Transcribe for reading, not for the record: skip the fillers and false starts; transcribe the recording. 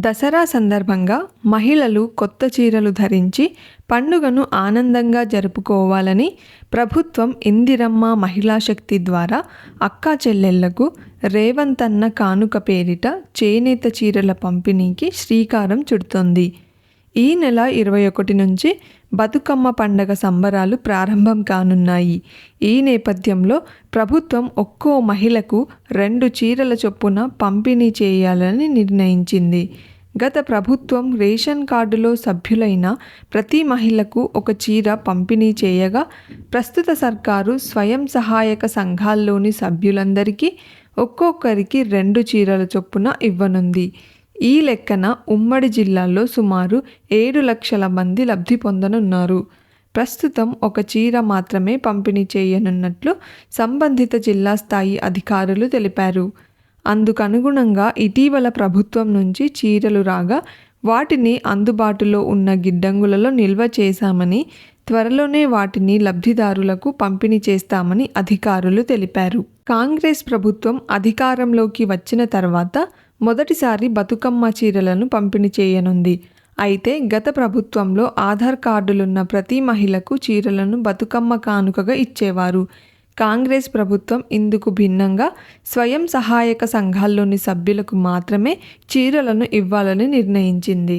దసరా సందర్భంగా మహిళలు కొత్త చీరలు ధరించి పండుగను ఆనందంగా జరుపుకోవాలని ప్రభుత్వం ఇందిరమ్మ మహిళా శక్తి ద్వారా అక్కా చెల్లెళ్లకు రేవంతన్న కానుక పేరిట చేనేత చీరల పంపిణీకి శ్రీకారం చుడుతోంది. ఈ నెల 21 నుంచి బతుకమ్మ పండగ సంబరాలు ప్రారంభం కానున్నాయి. ఈ నేపథ్యంలో ప్రభుత్వం ఒక్కో మహిళకు 2 చీరల చొప్పున పంపిణీ చేయాలని నిర్ణయించింది. గత ప్రభుత్వం రేషన్ కార్డులో సభ్యులైన ప్రతి మహిళకు ఒక చీర పంపిణీ చేయగా, ప్రస్తుత సర్కారు స్వయం సహాయక సంఘాల్లోని సభ్యులందరికీ ఒక్కొక్కరికి 2 చీరల చొప్పున ఇవ్వనుంది. ఈ లెక్కన ఉమ్మడి జిల్లాలో సుమారు 7 లక్షల మంది లబ్ధి పొందనున్నారు. ప్రస్తుతం ఒక చీర మాత్రమే పంపిణీ చేయనున్నట్లు సంబంధిత జిల్లా స్థాయి అధికారులు తెలిపారు. అందుకనుగుణంగా ఇటీవల ప్రభుత్వం నుంచి చీరలు రాగా వాటిని అందుబాటులో ఉన్న గిడ్డంగులలో నిల్వ చేశామని, త్వరలోనే వాటిని లబ్ధిదారులకు పంపిణీ చేస్తామని అధికారులు తెలిపారు. కాంగ్రెస్ ప్రభుత్వం అధికారంలోకి వచ్చిన తర్వాత మొదటిసారి బతుకమ్మ చీరలను పంపిణీ చేయనుంది. అయితే గత ప్రభుత్వంలో ఆధార్ కార్డులున్న ప్రతి మహిళకు చీరలను బతుకమ్మ కానుకగా ఇచ్చేవారు. కాంగ్రెస్ ప్రభుత్వం ఇందుకు భిన్నంగా స్వయం సహాయక సంఘాల్లోని సభ్యులకు మాత్రమే చీరలను ఇవ్వాలని నిర్ణయించింది.